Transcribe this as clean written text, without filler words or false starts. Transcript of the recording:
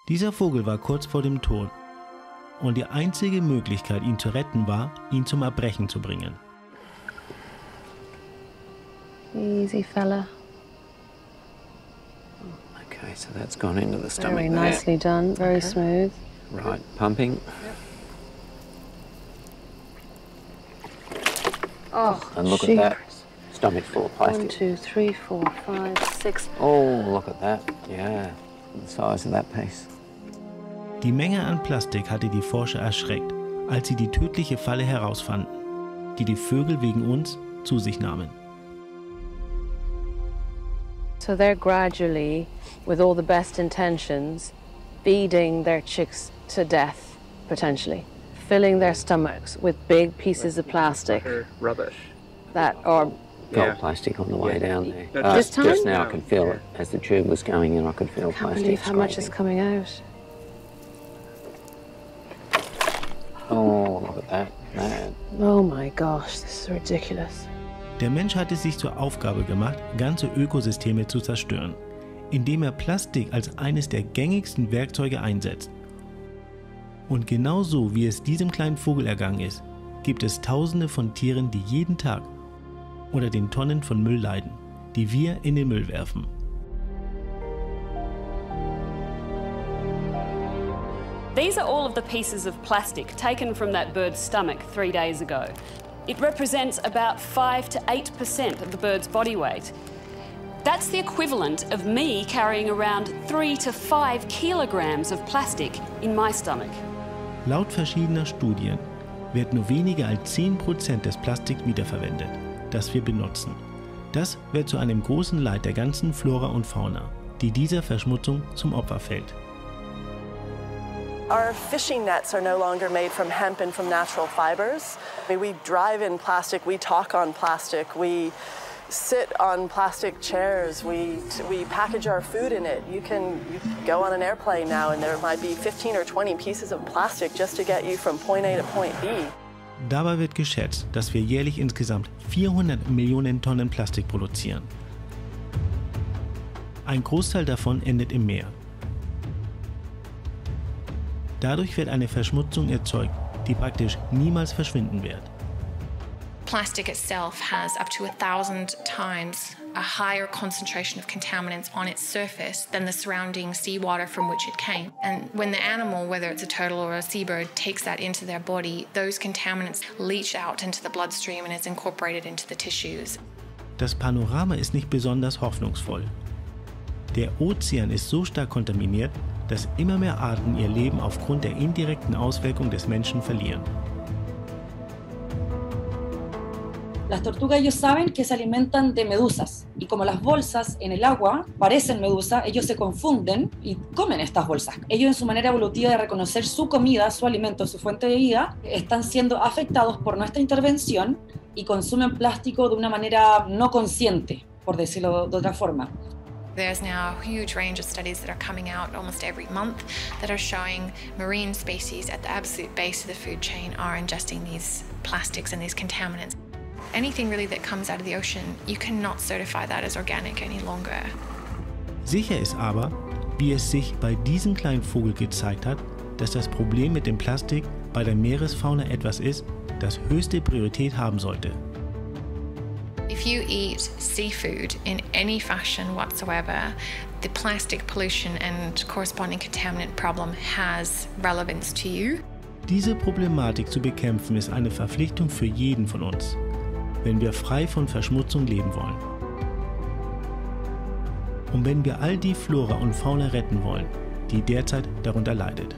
Dieser Vogel war kurz vor dem Tod und die einzige Möglichkeit, ihn zu retten, war, ihn zum Erbrechen zu bringen. Easy, fella. Okay, so that's gone into the stomach. Very nicely done, very smooth. Right, pumping. Oh, And look at that. Stomach full of plastic. 1, 2, 3, 4, 5, 6. Oh, look at that. Yeah, the size of that piece. Die Menge an Plastik hatte die Forscher erschreckt, als sie die tödliche Falle herausfanden, die die Vögel wegen uns zu sich nahmen. So they're gradually, with all the best intentions, feeding their chicks to death, potentially. Filling their stomachs with big pieces of plastic. Rubbish. That are... Felt plastic on the way down there. This time? Just now I could feel it. As the tube was going in, I could feel I can't plastic believe how much is scraping. coming out. Oh, look at that. Man. Oh my gosh, this is ridiculous. Der Mensch hat es sich zur Aufgabe gemacht, ganze Ökosysteme zu zerstören, indem er Plastik als eines der gängigsten Werkzeuge einsetzt. Und genauso wie es diesem kleinen Vogel ergangen ist, gibt es Tausende von Tieren, die jeden Tag unter den Tonnen von Müll leiden, die wir in den Müll werfen. These are all of the pieces of plastic taken from that bird's stomach 3 days ago. It represents about 5 to 8% of the bird's body weight. That's the equivalent of me carrying around 3 to 5 kilograms of plastic in my stomach. Laut verschiedener Studien wird nur weniger als 10% des Plastiks wiederverwendet, das wir benutzen. Das wird zu einem großen Leid der ganzen Flora und Fauna, die dieser Verschmutzung zum Opfer fällt. Our fishing nets are no longer made from hemp and from natural fibers. I mean, we drive in plastic, we talk on plastic, we sit on plastic chairs, we package our food in it. You go on an airplane now and there might be 15 or 20 pieces of plastic just to get you from point A to point B. Dabei wird geschätzt, dass wir jährlich insgesamt 400 Millionen Tonnen Plastik produzieren. Ein Großteil davon endet im Meer. Dadurch wird eine Verschmutzung erzeugt, die praktisch niemals verschwinden wird. Plastic itself has up to 1,000 times a higher concentration of contaminants on its surface than the surrounding seawater from which it came. And when the animal, whether it's a turtle or a seabird, takes that into their body, those contaminants leach out into the bloodstream and is incorporated into the tissues. Das Panorama ist nicht besonders hoffnungsvoll. Der Ozean ist so stark kontaminiert, dass immer mehr Arten ihr Leben aufgrund der indirekten Auswirkung des Menschen verlieren. Las tortugas ellos saben que se alimentan de medusas y como las bolsas en el agua parecen medusas, ellos se confunden y comen estas bolsas. Ellos en su manera evolutiva de reconocer su comida, su alimento, su fuente de vida, están siendo afectados por nuestra intervención y consumen plástico de una manera no consciente, por decirlo de otra forma. There's now a huge range of studies that are coming out almost every month that are showing marine species at the absolute base of the food chain are ingesting these plastics and these contaminants. Anything really that comes out of the ocean, you cannot certify that as organic any longer. Sicher ist aber, wie es sich bei diesem kleinen Vogel gezeigt hat, dass das Problem mit dem Plastik bei der Meeresfauna etwas ist, das höchste Priorität haben sollte. If you eat seafood in any fashion whatsoever, the plastic pollution and corresponding contaminant problem has relevance to you. Diese Problematik zu bekämpfen ist eine Verpflichtung für jeden von uns, wenn wir frei von Verschmutzung leben wollen. Und wenn wir all die Flora und Fauna retten wollen, die derzeit darunter leidet.